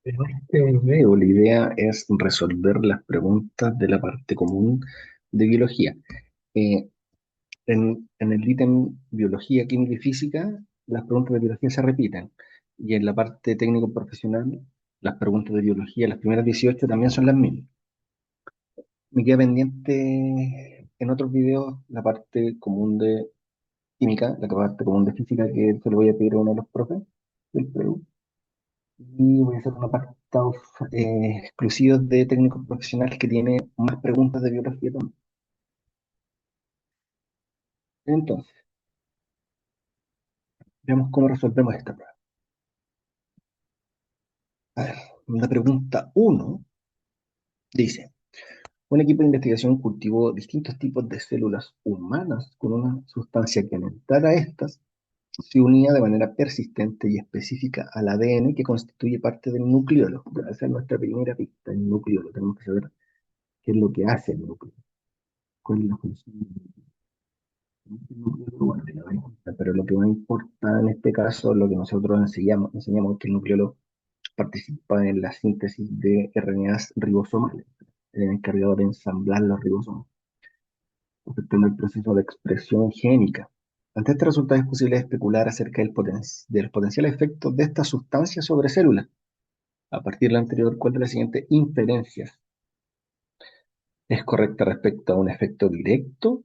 En este video, la idea es resolver las preguntas de la parte común de biología. Eh, en el ítem biología, química y física, las preguntas de biología se repiten. Y en la parte técnico-profesional, las preguntas de biología, las primeras 18 también son las mismas. Me queda pendiente en otros videos la parte común de química, la parte común de física, que se lo voy a pedir a uno de los profes del Perú. Y voy a hacer un apartado exclusivo de técnicos profesionales que tiene más preguntas de biología también. Entonces, veamos cómo resolvemos esta prueba. A ver, la pregunta uno dice, un equipo de investigación cultivó distintos tipos de células humanas con una sustancia que alimentara a estas se unía de manera persistente y específica al ADN que constituye parte del nucleolo. Esa es nuestra primera pista, el nucleolo. Tenemos que saber qué es lo que hace el núcleo, cuál es la función del núcleo. Bueno, tiene varias cosas, pero lo que más importa en este caso, lo que nosotros enseñamos es que el nucleolo participa en la síntesis de RNAs ribosomales, el encargado de ensamblar los ribosomas, afectando el proceso de expresión génica. Ante este resultado es posible especular acerca de los potenciales efectos de esta sustancia sobre células. A partir de lo anterior, ¿cuál de las siguientes inferencias es correcta respecto a un efecto directo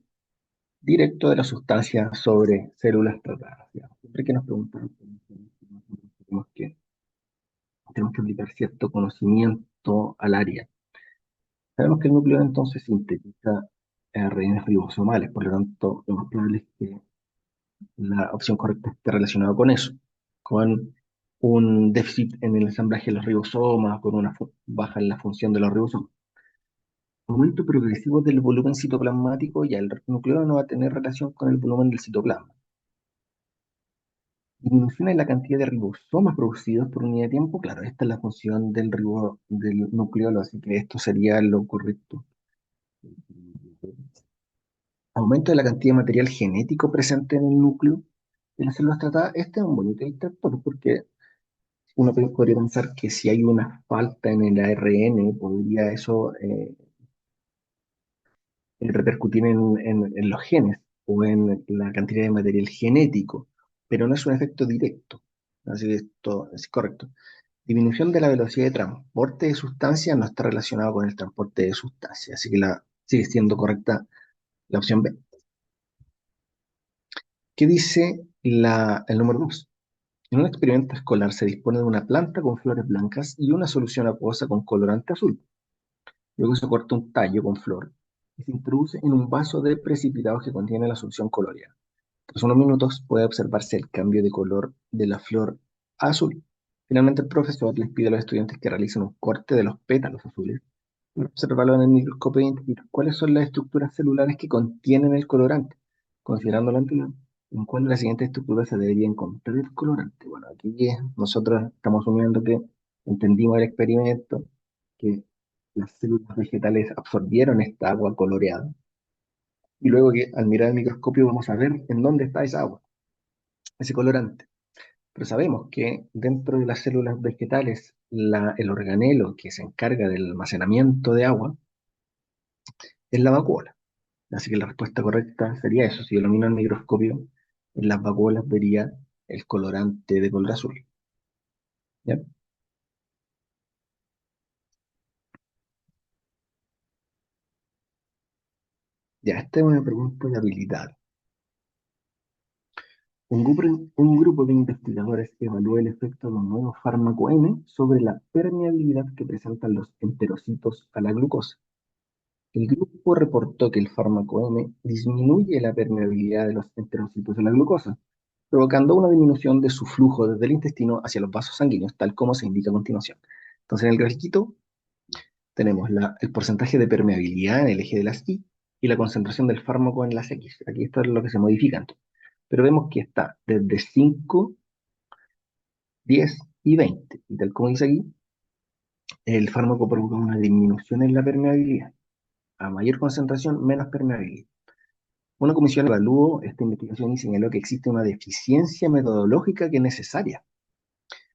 de la sustancia sobre células tratadas? Digamos? Siempre que nos preguntan, tenemos que, tenemos que aplicar cierto conocimiento al área. Sabemos que el núcleo entonces sintetiza RNAs ribosomales, por lo tanto, lo más probable es que la opción correcta esté relacionada con eso, con un déficit en el ensamblaje de los ribosomas, con una baja en la función de los ribosomas. Aumento progresivo del volumen citoplasmático, ya el núcleo no va a tener relación con el volumen del citoplasma. Disminución en la cantidad de ribosomas producidos por unidad de tiempo, claro, esta es la función del nucleolo, así que esto sería lo correcto. Aumento de la cantidad de material genético presente en el núcleo de las células tratadas. Este es un bonito distractor porque uno podría pensar que si hay una falta en el ARN, podría eso repercutir en los genes o en la cantidad de material genético, pero no es un efecto directo. Así que esto es correcto. Disminución de la velocidad de transporte de sustancias no está relacionado con el transporte de sustancias, así que sigue siendo correcta la opción B. ¿Qué dice el número 2? En un experimento escolar se dispone de una planta con flores blancas y una solución acuosa con colorante azul. Luego se corta un tallo con flor y se introduce en un vaso de precipitado que contiene la solución coloreada. Tras unos minutos puede observarse el cambio de color de la flor a azul. Finalmente el profesor les pide a los estudiantes que realicen un corte de los pétalos azules para observarlo en el microscopio e identificar cuáles son las estructuras celulares que contienen el colorante. Considerando lo anterior, ¿en cuál de las siguientes estructuras se debería encontrar el colorante? Bueno, aquí nosotros estamos asumiendo que entendimos el experimento, que las células vegetales absorbieron esta agua coloreada y luego que al mirar el microscopio vamos a ver en dónde está esa agua, ese colorante. Pero sabemos que dentro de las células vegetales, el organelo que se encarga del almacenamiento de agua es la vacuola. Así que la respuesta correcta sería eso. Si yo lo miro al microscopio, en las vacuolas vería el colorante de color azul. ¿Ya? Ya, esta es una pregunta de habilidad. Un grupo de investigadores evaluó el efecto de un nuevo fármaco M sobre la permeabilidad que presentan los enterocitos a la glucosa. El grupo reportó que el fármaco M disminuye la permeabilidad de los enterocitos a la glucosa, provocando una disminución de su flujo desde el intestino hacia los vasos sanguíneos, tal como se indica a continuación. Entonces, en el grafiquito tenemos el porcentaje de permeabilidad en el eje de las y la concentración del fármaco en las X. Aquí esto es lo que se modifica entonces. Pero vemos que está desde 5, 10 y 20. Y tal como dice aquí, el fármaco provoca una disminución en la permeabilidad. A mayor concentración, menos permeabilidad. Una comisión evaluó esta investigación y señaló que existe una deficiencia metodológica que es necesaria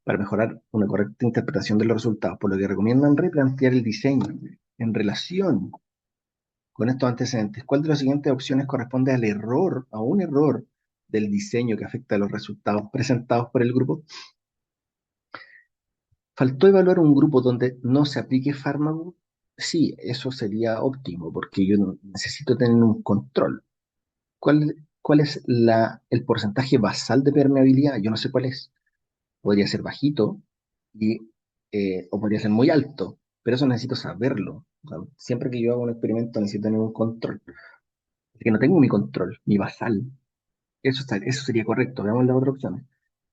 para mejorar una correcta interpretación de los resultados, por lo que recomiendan replantear el diseño en relación con estos antecedentes. ¿Cuál de las siguientes opciones corresponde al error, a un error del diseño que afecta a los resultados presentados por el grupo? ¿Faltó evaluar un grupo donde no se aplique fármaco? Sí, eso sería óptimo, porque yo necesito tener un control. ¿Cuál es el porcentaje basal de permeabilidad? Yo no sé cuál es. Podría ser bajito y, o podría ser muy alto, pero eso necesito saberlo. O sea, siempre que yo hago un experimento necesito tener un control. Así que no tengo mi control, mi basal. Eso sería correcto. Veamos las otras opciones.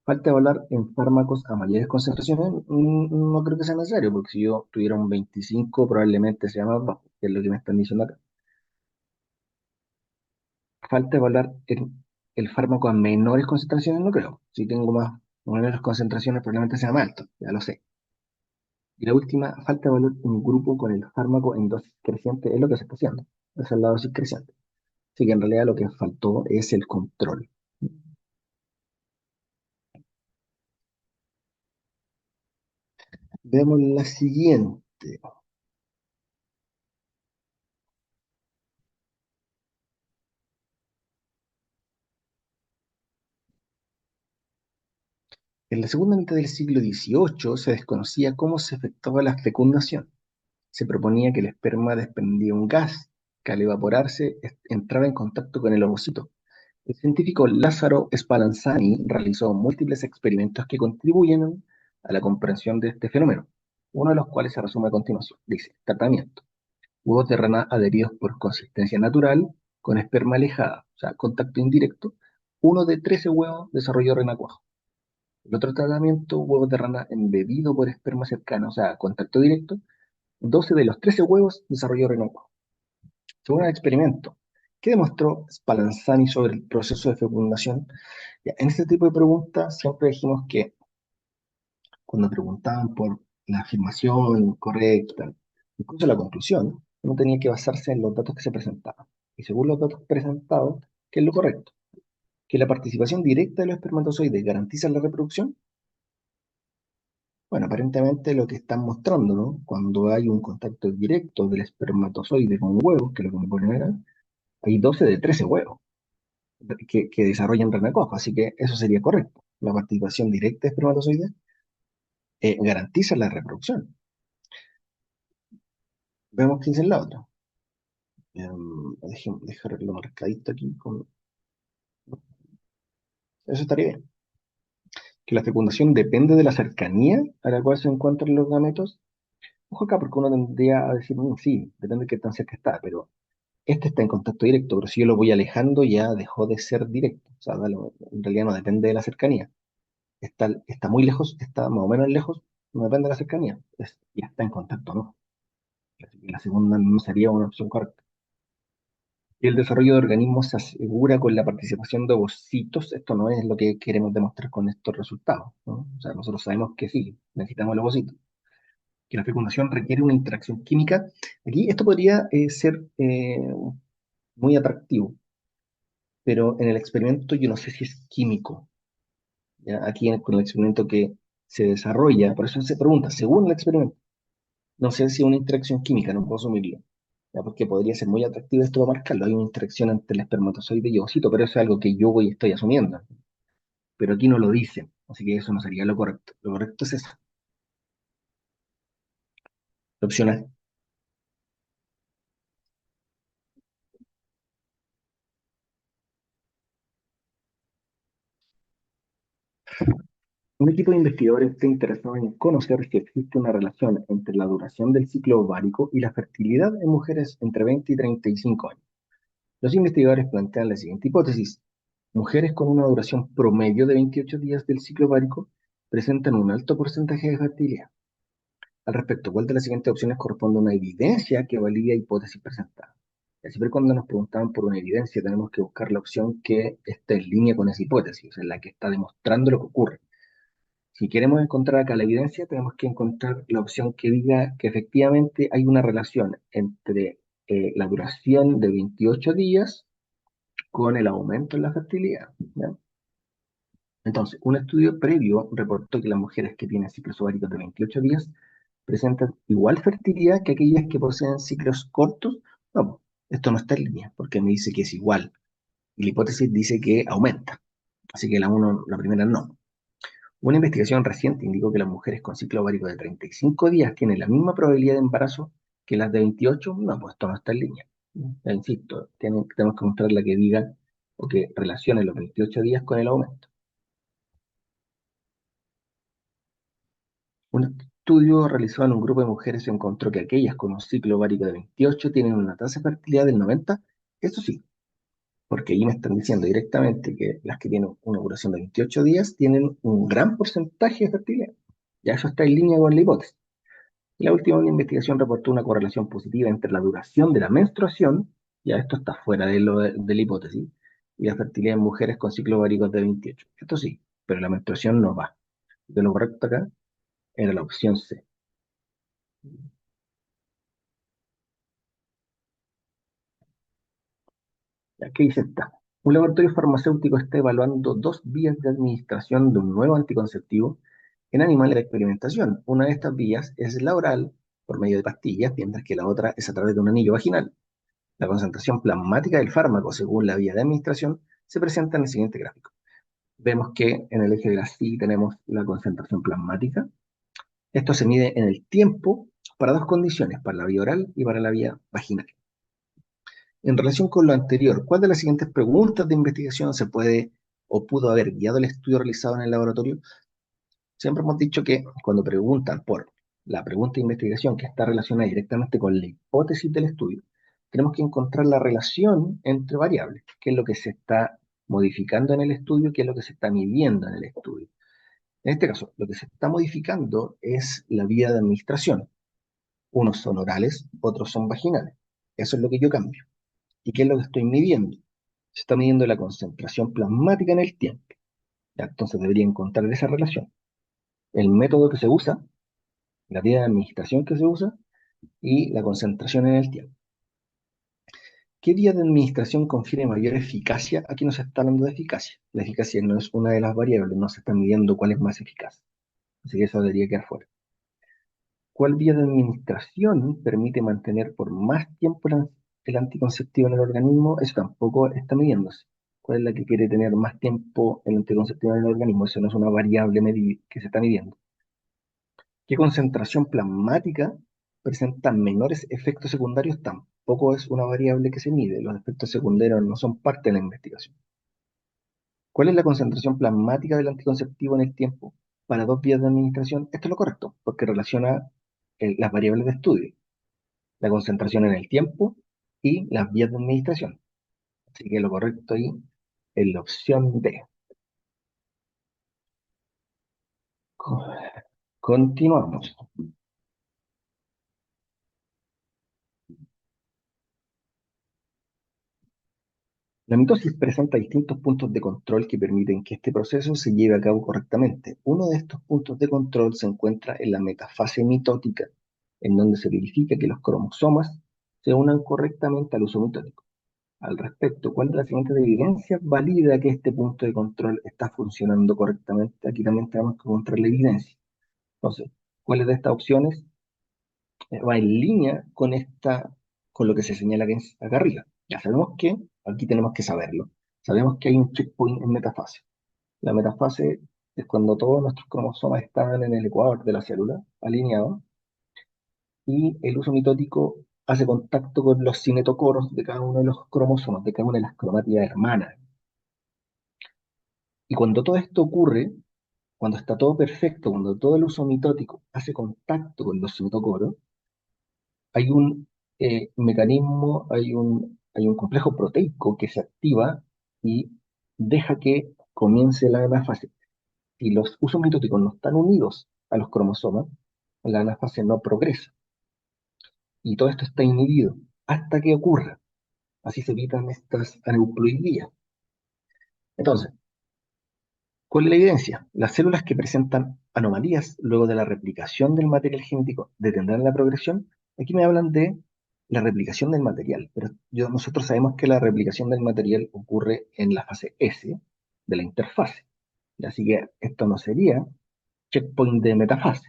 Falta evaluar en fármacos a mayores concentraciones. No creo que sea necesario, porque si yo tuviera un 25, probablemente sea más bajo, que es lo que me están diciendo acá. Falta evaluar el fármaco a menores concentraciones, no creo. Si tengo más o menores concentraciones, probablemente sea más alto, ya lo sé. Y la última, falta evaluar un grupo con el fármaco en dosis creciente, es lo que se está haciendo. Esa es la dosis creciente. Así que en realidad lo que faltó es el control. Veamos la siguiente. En la segunda mitad del siglo XVIII se desconocía cómo se efectuaba la fecundación. Se proponía que el esperma desprendía un gas que al evaporarse entraba en contacto con el ovocito. El científico Lázaro Spallanzani realizó múltiples experimentos que contribuyeron a la comprensión de este fenómeno, uno de los cuales se resume a continuación. Dice, tratamiento. Huevos de rana adheridos por consistencia natural con esperma alejada, o sea, contacto indirecto. Uno de 13 huevos desarrolló renacuajo. El otro tratamiento, huevos de rana embebido por esperma cercano, o sea, contacto directo. 12 de los 13 huevos desarrolló renacuajo. Según el experimento, ¿qué demostró Spallanzani sobre el proceso de fecundación? Ya, en este tipo de preguntas siempre dijimos que cuando preguntaban por la afirmación correcta, incluso la conclusión, uno tenía que basarse en los datos que se presentaban. Y según los datos presentados, ¿qué es lo correcto? Que la participación directa de los espermatozoides garantiza la reproducción. Bueno, aparentemente lo que están mostrando, ¿no? Cuando hay un contacto directo del espermatozoide con huevos, que es lo que me ponen acá, hay 12 de 13 huevos que desarrollan renacuajo, así que eso sería correcto. La participación directa de espermatozoides garantiza la reproducción. Vemos qué dice la otra. Dejarlo marcadito aquí. Eso estaría bien. Que la fecundación depende de la cercanía a la cual se encuentran los gametos. Ojo acá, porque uno tendría a decir, sí, depende de qué tan cerca está, pero este está en contacto directo, pero si yo lo voy alejando ya dejó de ser directo. O sea, en realidad no depende de la cercanía. Está muy lejos, está más o menos lejos, no depende de la cercanía. Ya está en contacto, ¿no? Así que la segunda no sería una opción correcta. Y el desarrollo de organismos se asegura con la participación de ovocitos. Esto no es lo que queremos demostrar con estos resultados, ¿no? O sea, nosotros sabemos que sí, necesitamos el ovocito. Que la fecundación requiere una interacción química. Aquí esto podría ser muy atractivo, pero en el experimento yo no sé si es químico. ¿Ya? Aquí con el experimento que se desarrolla, por eso se pregunta, según el experimento, no sé si es una interacción química, no puedo asumirlo. ¿Ya? Porque podría ser muy atractivo esto para marcarlo. Hay una interacción entre el espermatozoide y el ovocito, pero eso es algo que yo voy y estoy asumiendo. Pero aquí no lo dice, así que eso no sería lo correcto. Lo correcto es esa. La opción A. Un equipo de investigadores está interesado en conocer si existe una relación entre la duración del ciclo ovárico y la fertilidad en mujeres entre 20 y 35 años. Los investigadores plantean la siguiente hipótesis. Mujeres con una duración promedio de 28 días del ciclo ovárico presentan un alto porcentaje de fertilidad. Al respecto, ¿cuál de las siguientes opciones corresponde a una evidencia que valida hipótesis presentadas? Y siempre cuando nos preguntaban por una evidencia tenemos que buscar la opción que esté en línea con esa hipótesis, o sea, la que está demostrando lo que ocurre. Si queremos encontrar acá la evidencia, tenemos que encontrar la opción que diga que efectivamente hay una relación entre la duración de 28 días con el aumento en la fertilidad. ¿Ya? Entonces, un estudio previo reportó que las mujeres que tienen ciclos ováricos de 28 días presentan igual fertilidad que aquellas que poseen ciclos cortos. No, esto no está en línea, porque me dice que es igual. Y la hipótesis dice que aumenta. Así que la primera no. Una investigación reciente indicó que las mujeres con ciclo ovárico de 35 días tienen la misma probabilidad de embarazo que las de 28. No, pues esto no está en línea. Ya insisto, tenemos que mostrar la que diga o que relacione los 28 días con el aumento. Un estudio realizado en un grupo de mujeres encontró que aquellas con un ciclo ovárico de 28 tienen una tasa de fertilidad del 90. Eso sí, porque ahí me están diciendo directamente que las que tienen una ovulación de 28 días tienen un gran porcentaje de fertilidad. Ya eso está en línea con la hipótesis. La última investigación reportó una correlación positiva entre la duración de la menstruación, ya esto está fuera de la hipótesis, y la fertilidad en mujeres con ciclos ováricos de 28. Esto sí, pero la menstruación no va. De lo correcto acá era la opción C. Aquí dice está. Un laboratorio farmacéutico está evaluando dos vías de administración de un nuevo anticonceptivo en animales de experimentación. Una de estas vías es la oral, por medio de pastillas, mientras que la otra es a través de un anillo vaginal. La concentración plasmática del fármaco, según la vía de administración, se presenta en el siguiente gráfico. Vemos que en el eje de la sí tenemos la concentración plasmática. Esto se mide en el tiempo para dos condiciones, para la vía oral y para la vía vaginal. En relación con lo anterior, ¿cuál de las siguientes preguntas de investigación se puede o pudo haber guiado el estudio realizado en el laboratorio? Siempre hemos dicho que cuando preguntan por la pregunta de investigación que está relacionada directamente con la hipótesis del estudio, tenemos que encontrar la relación entre variables, qué es lo que se está modificando en el estudio, qué es lo que se está midiendo en el estudio. En este caso, lo que se está modificando es la vía de administración. Unos son orales, otros son vaginales. Eso es lo que yo cambio. ¿Y qué es lo que estoy midiendo? Se está midiendo la concentración plasmática en el tiempo. Ya, entonces debería encontrar esa relación. El método que se usa, la vía de administración que se usa y la concentración en el tiempo. ¿Qué vía de administración confiere mayor eficacia? Aquí no se está hablando de eficacia. La eficacia no es una de las variables, no se está midiendo cuál es más eficaz. Así que eso debería quedar fuera. ¿Cuál vía de administración permite mantener por más tiempo el anticonceptivo en el organismo? Eso tampoco está midiéndose. ¿Cuál es la que quiere tener más tiempo el anticonceptivo en el organismo? Eso no es una variable que se está midiendo. ¿Qué concentración plasmática presenta menores efectos secundarios? Tampoco es una variable que se mide. Los efectos secundarios no son parte de la investigación. ¿Cuál es la concentración plasmática del anticonceptivo en el tiempo para dos vías de administración? Esto es lo correcto, porque relaciona las variables de estudio, la concentración en el tiempo y las vías de administración. Así que lo correcto ahí es la opción D. Continuamos. La mitosis presenta distintos puntos de control que permiten que este proceso se lleve a cabo correctamente. Uno de estos puntos de control se encuentra en la metafase mitótica, en donde se verifica que los cromosomas se unan correctamente al uso mitótico. Al respecto, ¿cuál de las siguientes evidencias valida que este punto de control está funcionando correctamente? Aquí también tenemos que encontrar la evidencia. Entonces, ¿cuáles de estas opciones va en línea con lo que se señala acá arriba? Ya sabemos que, aquí tenemos que saberlo. Sabemos que hay un checkpoint en metafase. La metafase es cuando todos nuestros cromosomas están en el ecuador de la célula, alineados, y el uso mitótico hace contacto con los cinetocoros de cada uno de los cromosomas, de cada una de las cromátidas hermanas. Y cuando todo esto ocurre, cuando está todo perfecto, cuando todo el uso mitótico hace contacto con los cinetocoros, hay un mecanismo, hay un complejo proteico que se activa y deja que comience la anafase. Si los usos mitóticos no están unidos a los cromosomas, la anafase no progresa. Y todo esto está inhibido hasta que ocurra. Así se evitan estas aneuploidías. Entonces, ¿cuál es la evidencia? Las células que presentan anomalías luego de la replicación del material genético detendrán la progresión. Aquí me hablan de la replicación del material, pero nosotros sabemos que la replicación del material ocurre en la fase S de la interfase. Así que esto no sería checkpoint de metafase.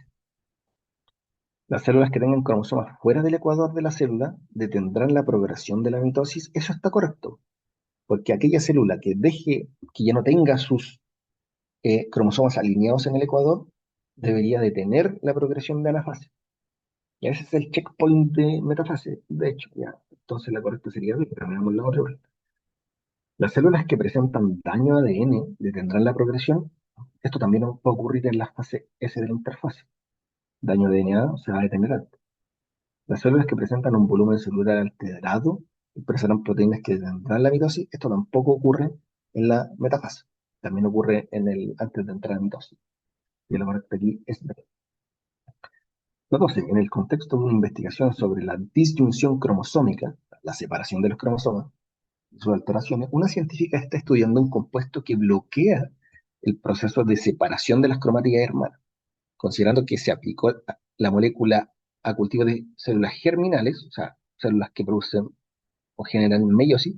Las células que tengan cromosomas fuera del ecuador de la célula detendrán la progresión de la mitosis. Eso está correcto, porque aquella célula que deje, que ya no tenga sus cromosomas alineados en el ecuador, debería detener la progresión de anafase. Y ese es el checkpoint de metafase. De hecho, ya, entonces la correcta sería B, pero veamos la otra vuelta. Las células que presentan daño ADN detendrán la progresión. Esto también va a ocurrir en la fase S de la interfase. Daño de DNA se va a detener antes. Las células que presentan un volumen celular alterado expresarán proteínas que detendrán la mitosis. Esto tampoco ocurre en la metafase. También ocurre antes de entrar a mitosis. Y la correcta aquí es B. La 12. En el contexto de una investigación sobre la disyunción cromosómica, la separación de los cromosomas y sus alteraciones, una científica está estudiando un compuesto que bloquea el proceso de separación de las cromátidas hermanas, considerando que se aplicó la molécula a cultivo de células germinales, o sea, células que producen o generan meiosis.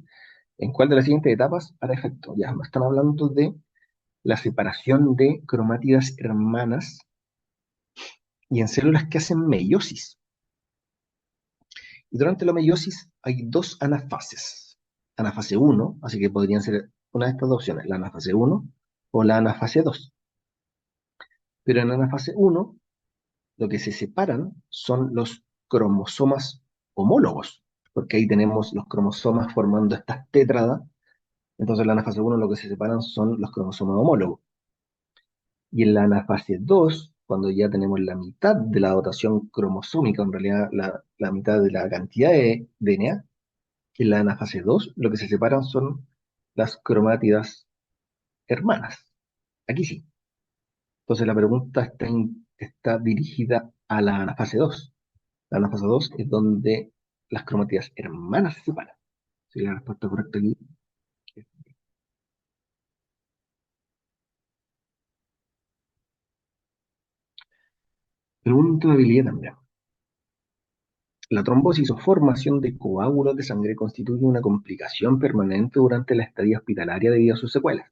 ¿En cuál de las siguientes etapas hará efecto? Ya no están hablando de la separación de cromátidas hermanas y en células que hacen meiosis. Y durante la meiosis hay dos anafases. Anafase 1, así que podrían ser una de estas dos opciones, la anafase 1 o la anafase 2. Pero en anafase 1, lo que se separan son los cromosomas homólogos, porque ahí tenemos los cromosomas formando estas tétradas. Entonces en la anafase 1 lo que se separan son los cromosomas homólogos. Y en la anafase 2, cuando ya tenemos la mitad de la dotación cromosómica, en realidad la mitad de la cantidad de DNA, en la anafase 2 lo que se separan son las cromátidas hermanas. Aquí sí. Entonces la pregunta está dirigida a la anafase 2. La anafase 2 es donde las cromátidas hermanas se separan. Sería la respuesta correcta aquí. Pregunta de habilidad también. La trombosis o formación de coágulos de sangre constituye una complicación permanente durante la estadía hospitalaria debido a sus secuelas.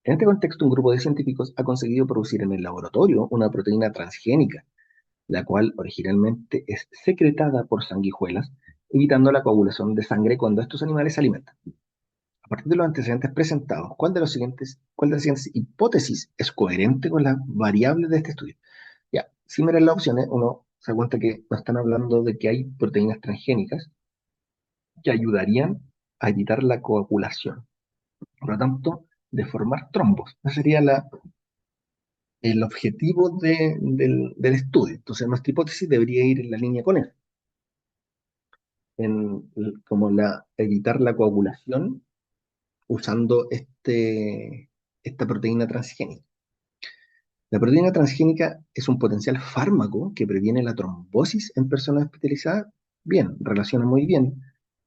En este contexto, un grupo de científicos ha conseguido producir en el laboratorio una proteína transgénica, la cual originalmente es secretada por sanguijuelas, evitando la coagulación de sangre cuando estos animales se alimentan. A partir de los antecedentes presentados, cuál de las siguientes hipótesis es coherente con las variables de este estudio? Ya, si miran las opciones, uno se da cuenta que nos están hablando de que hay proteínas transgénicas que ayudarían a evitar la coagulación, por lo tanto, de formar trombos. Ese sería el objetivo del estudio. Entonces, nuestra hipótesis debería ir en la línea con eso, como evitar la coagulación usando esta proteína transgénica. La proteína transgénica es un potencial fármaco que previene la trombosis en personas hospitalizadas. Bien, relaciona muy bien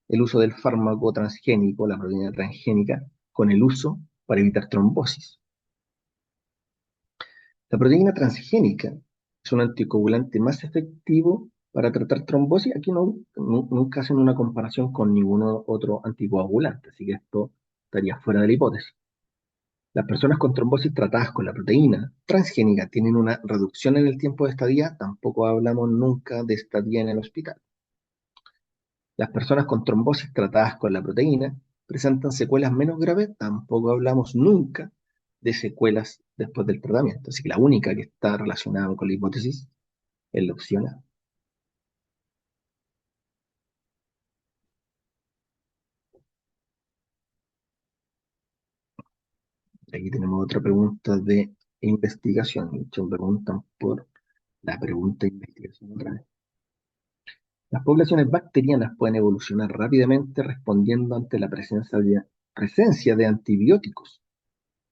el uso del fármaco transgénico, la proteína transgénica, con el uso para evitar trombosis. La proteína transgénica es un anticoagulante más efectivo para tratar trombosis. Aquí nunca hacen una comparación con ningún otro anticoagulante, así que esto estaría fuera de la hipótesis. Las personas con trombosis tratadas con la proteína transgénica tienen una reducción en el tiempo de estadía, tampoco hablamos nunca de estadía en el hospital. Las personas con trombosis tratadas con la proteína presentan secuelas menos graves, tampoco hablamos nunca de secuelas después del tratamiento. Así que la única que está relacionada con la hipótesis es la opción A. Aquí tenemos otra pregunta de investigación. De hecho, preguntan por la pregunta de investigación otra vez. Las poblaciones bacterianas pueden evolucionar rápidamente respondiendo ante la presencia de antibióticos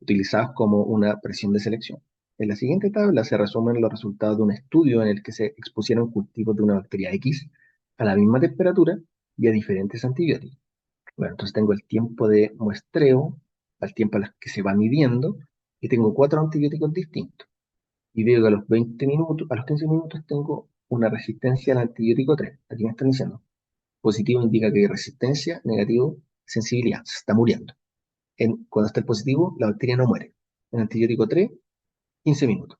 utilizados como una presión de selección. En la siguiente tabla se resumen los resultados de un estudio en el que se expusieron cultivos de una bacteria X a la misma temperatura y a diferentes antibióticos. Bueno, entonces tengo el tiempo de muestreo, al tiempo a los que se va midiendo, y tengo cuatro antibióticos distintos. Y veo que a los 20 minutos, a los 15 minutos tengo una resistencia al antibiótico 3. Aquí me están diciendo, positivo indica que hay resistencia, negativo, sensibilidad, se está muriendo. Cuando está el positivo, la bacteria no muere. en antibiótico 3, 15 minutos.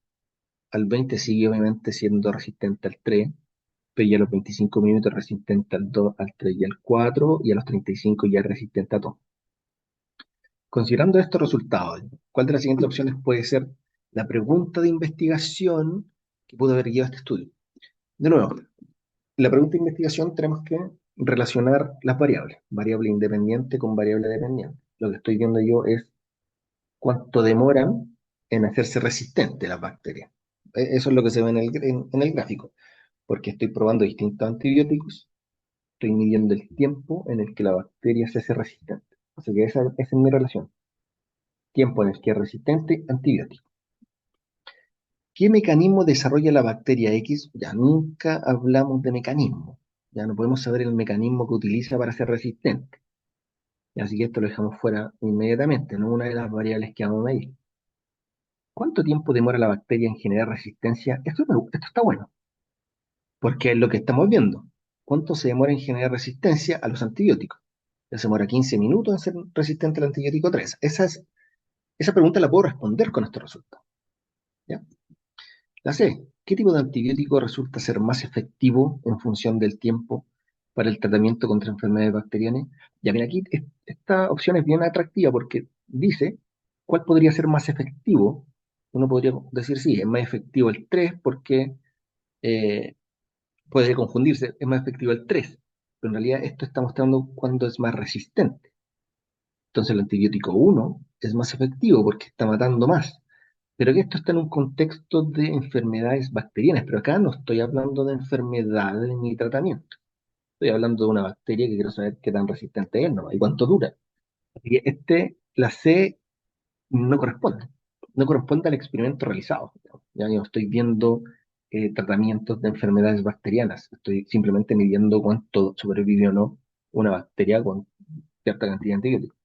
Al 20 sigue obviamente siendo resistente al 3, pero ya a los 25 minutos es resistente al 2, al 3 y al 4, y a los 35 ya es resistente a todo. Considerando estos resultados, ¿cuál de las siguientes opciones puede ser la pregunta de investigación que pudo haber guiado este estudio? De nuevo, la pregunta de investigación tenemos que relacionar las variables, variable independiente con variable dependiente. Lo que estoy viendo yo es cuánto demoran en hacerse resistentes las bacterias. Eso es lo que se ve en el gráfico, porque estoy probando distintos antibióticos, estoy midiendo el tiempo en el que la bacteria se hace resistente. Así que esa es mi relación. Tiempo en el que es resistente, antibiótico. ¿Qué mecanismo desarrolla la bacteria X? Ya nunca hablamos de mecanismo. Ya no podemos saber el mecanismo que utiliza para ser resistente. Y así que esto lo dejamos fuera inmediatamente, no una de las variables que vamos a medir. ¿Cuánto tiempo demora la bacteria en generar resistencia? Esto está bueno, porque es lo que estamos viendo. ¿Cuánto se demora en generar resistencia a los antibióticos? Ya se demora 15 minutos en ser resistente al antibiótico 3. Esa pregunta la puedo responder con este resultado. ¿Ya? La C. ¿Qué tipo de antibiótico resulta ser más efectivo en función del tiempo para el tratamiento contra enfermedades bacterianas? Ya mira, aquí esta opción es bien atractiva porque dice cuál podría ser más efectivo. Uno podría decir, sí, es más efectivo el 3 porque eh, puede confundirse, es más efectivo el 3, pero en realidad esto está mostrando cuándo es más resistente. Entonces el antibiótico 1 es más efectivo porque está matando más. Pero que esto está en un contexto de enfermedades bacterianas, pero acá no estoy hablando de enfermedades ni tratamiento. Estoy hablando de una bacteria que quiero saber qué tan resistente es, ¿no? Y cuánto dura. Así que la C no corresponde. No corresponde al experimento realizado. Ya yo estoy viendo tratamientos de enfermedades bacterianas. Estoy simplemente midiendo cuánto sobrevive o no una bacteria con cierta cantidad de antibióticos.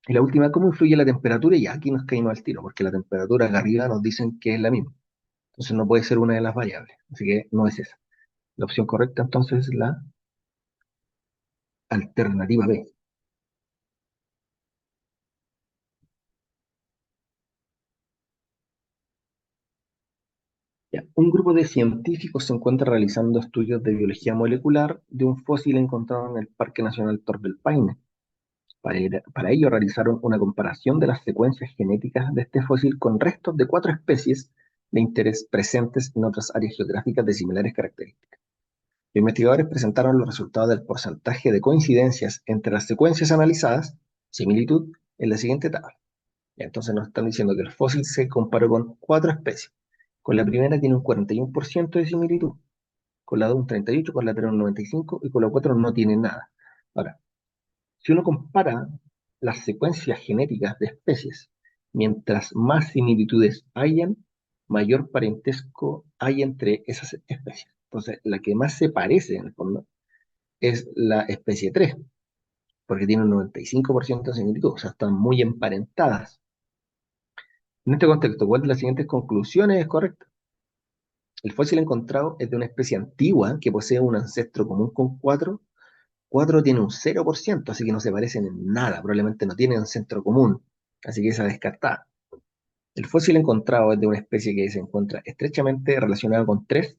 Y la última, ¿cómo influye la temperatura? Y aquí nos caímos al tiro, porque la temperatura acá arriba nos dicen que es la misma. Entonces no puede ser una de las variables. Así que no es esa. La opción correcta entonces es la alternativa B. Ya, un grupo de científicos se encuentra realizando estudios de biología molecular de un fósil encontrado en el Parque Nacional Torres del Paine. Para ello realizaron una comparación de las secuencias genéticas de este fósil con restos de 4 especies de interés presentes en otras áreas geográficas de similares características. Los investigadores presentaron los resultados del porcentaje de coincidencias entre las secuencias analizadas, similitud, en la siguiente tabla. Ya, entonces nos están diciendo que el fósil se comparó con 4 especies. Con la primera tiene un 41% de similitud, con la 2 un 38%, con la 3 un 95% y con la 4 no tiene nada. Ahora, si uno compara las secuencias genéticas de especies, mientras más similitudes hayan, mayor parentesco hay entre esas especies. Entonces, la que más se parece en el fondo es la especie 3, porque tiene un 95% de similitud, o sea, están muy emparentadas. En este contexto, ¿cuál de las siguientes conclusiones es correcta? El fósil encontrado es de una especie antigua que posee un ancestro común con 4. 4 tiene un 0%, así que no se parecen en nada, probablemente no tienen ancestro común, así que esa descartada. El fósil encontrado es de una especie que se encuentra estrechamente relacionada con 3.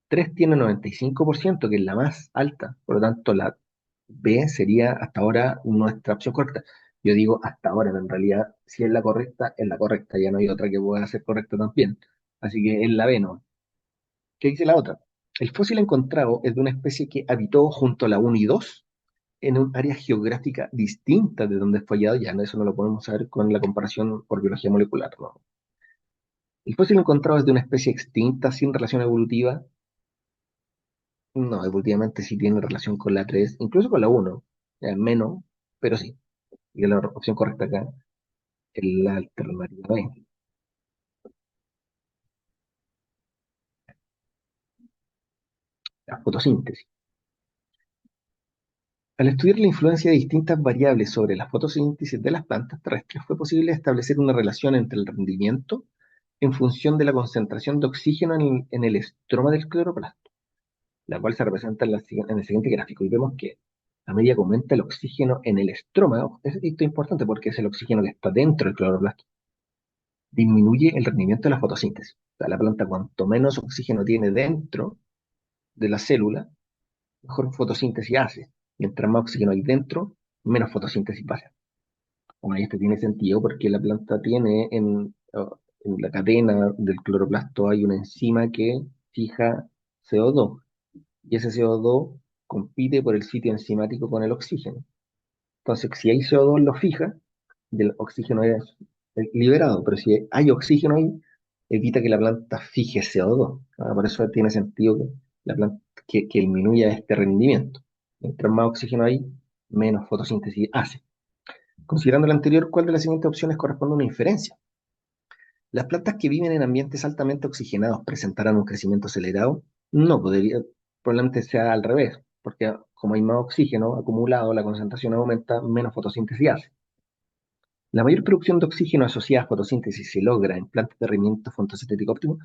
3 tiene 95%, que es la más alta, por lo tanto la B sería hasta ahora nuestra opción correcta. Yo digo hasta ahora, pero en realidad si es la correcta, ya no hay otra que pueda ser correcta también. Así que es la B, ¿no? ¿Qué dice la otra? El fósil encontrado es de una especie que habitó junto a la 1 y 2 en un área geográfica distinta de donde fue hallado, ya no, eso no lo podemos saber con la comparación por biología molecular, ¿no? El fósil encontrado es de una especie extinta sin relación evolutiva. No, evolutivamente sí tiene relación con la 3, incluso con la 1, menos, pero sí. Y la opción correcta acá es la alternativa B, la fotosíntesis. Al estudiar la influencia de distintas variables sobre la fotosíntesis de las plantas terrestres, fue posible establecer una relación entre el rendimiento en función de la concentración de oxígeno en el estroma del cloroplasto, la cual se representa en el siguiente gráfico. Y vemos que a medida que aumenta el oxígeno en el estroma, esto es importante porque es el oxígeno que está dentro del cloroplasto, disminuye el rendimiento de la fotosíntesis. O sea, la planta cuanto menos oxígeno tiene dentro de la célula, mejor fotosíntesis hace. Mientras más oxígeno hay dentro, menos fotosíntesis va a hacer. Bueno, y esto tiene sentido porque la planta tiene en la cadena del cloroplasto hay una enzima que fija CO2 y ese CO2 compite por el sitio enzimático con el oxígeno. Entonces, si hay CO2 lo fija y el oxígeno es liberado, pero si hay oxígeno ahí, evita que la planta fije CO2. Ah, por eso tiene sentido que la planta que disminuya este rendimiento. Mientras más oxígeno hay, menos fotosíntesis hace. Considerando lo anterior, ¿cuál de las siguientes opciones corresponde a una inferencia? ¿Las plantas que viven en ambientes altamente oxigenados presentarán un crecimiento acelerado? No, probablemente sea al revés, porque como hay más oxígeno acumulado, la concentración aumenta, menos fotosíntesis hace. La mayor producción de oxígeno asociada a fotosíntesis se logra en plantas de rendimiento fotosintético óptimo.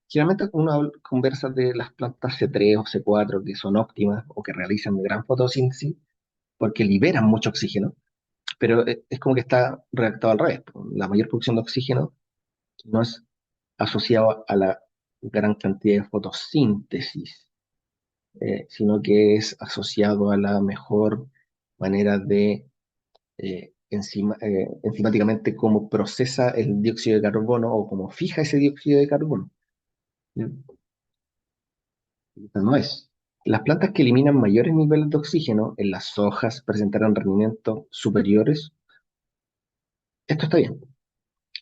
Generalmente uno conversa de las plantas C3 o C4 que son óptimas o que realizan gran fotosíntesis porque liberan mucho oxígeno, pero es como que está redactado al revés. La mayor producción de oxígeno no es asociado a la gran cantidad de fotosíntesis, sino que es asociado a la mejor manera de enzimáticamente cómo procesa el dióxido de carbono o cómo fija ese dióxido de carbono. ¿Mm? Esta no es. Las plantas que eliminan mayores niveles de oxígeno en las hojas presentarán rendimientos superiores. Esto está bien,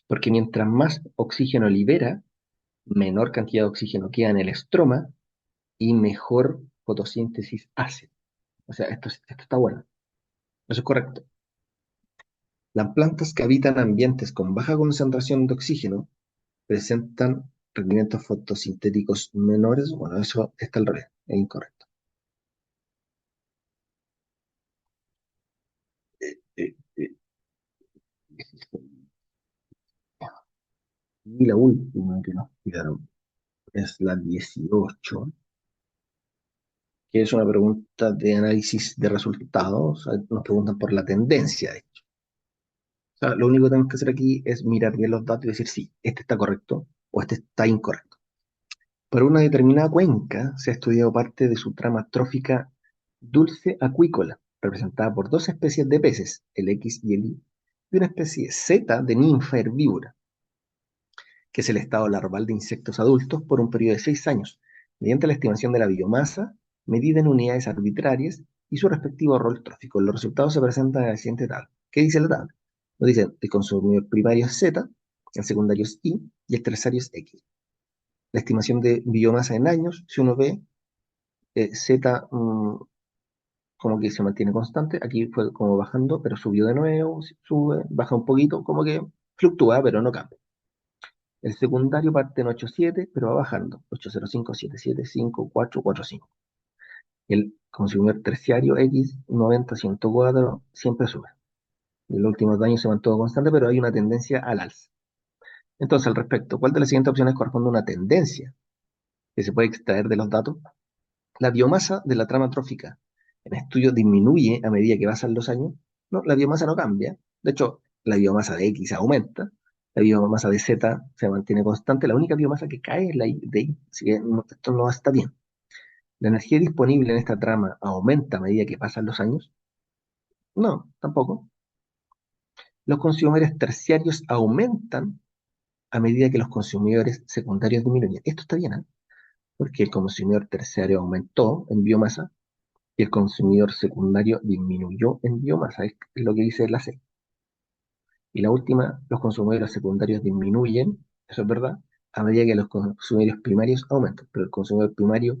porque mientras más oxígeno libera, menor cantidad de oxígeno queda en el estroma y mejor fotosíntesis hace. O sea, esto está bueno. Eso es correcto. Las plantas que habitan ambientes con baja concentración de oxígeno presentan rendimientos fotosintéticos menores. Bueno, eso está al revés, es incorrecto. Eh, eh, y la última que nos quedaron es la 18, que es una pregunta de análisis de resultados. O sea, nos preguntan por la tendencia, de hecho. O sea, lo único que tenemos que hacer aquí es mirar bien los datos y decir sí, este está correcto o este está incorrecto. Para una determinada cuenca se ha estudiado parte de su trama trófica dulce acuícola, representada por dos especies de peces, el X y el Y, y una especie Z de ninfa herbívora, que es el estado larval de insectos adultos por un periodo de 6 años, mediante la estimación de la biomasa, medida en unidades arbitrarias y su respectivo rol trófico. Los resultados se presentan en la siguiente tabla. ¿Qué dice la tabla? Nos dice el consumidor primario es Z, el secundario es Y y el terciario es X. La estimación de biomasa en años, si uno ve, Z como que se mantiene constante, aquí fue como bajando, pero subió de nuevo, sube, baja un poquito, como que fluctúa, pero no cambia. El secundario parte en 8.7, pero va bajando, 8.05, 7.7, 5, 4, 4.5. El consumidor terciario X, 90, 104, siempre sube. En los últimos años se mantuvo constante, pero hay una tendencia al alza. Entonces, al respecto, ¿cuál de las siguientes opciones corresponde a una tendencia que se puede extraer de los datos? La biomasa de la trama trófica en estudio disminuye a medida que pasan los años. No, la biomasa no cambia. De hecho, la biomasa de X aumenta, la biomasa de Z se mantiene constante. La única biomasa que cae es la de Y. Así que esto no está bien. ¿La energía disponible en esta trama aumenta a medida que pasan los años? No, tampoco. Los consumidores terciarios aumentan a medida que los consumidores secundarios disminuyen. Esto está bien, ¿eh? Porque el consumidor terciario aumentó en biomasa y el consumidor secundario disminuyó en biomasa, es lo que dice la C. Y la última, los consumidores secundarios disminuyen, eso es verdad, a medida que los consumidores primarios aumentan, pero el consumidor primario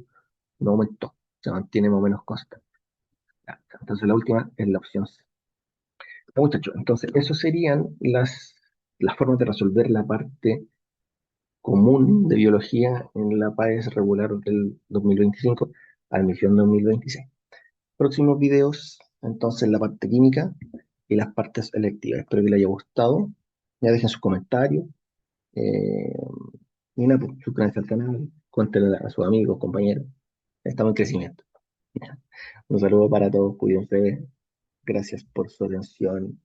no aumentó, se mantiene más o menos constante. Ya, entonces la última es la opción C. Ya, muchachos, entonces eso serían las formas de resolver la parte común de biología en la PAES regular del 2025 admisión 2026. Próximos videos, entonces la parte química y las partes electivas. Espero que les haya gustado. Ya dejen sus comentarios. Eh, y nada, pues, suscríbanse al canal, cuéntenle a sus amigos, compañeros. Estamos en crecimiento. Un saludo para todos, cuídense. Gracias por su atención.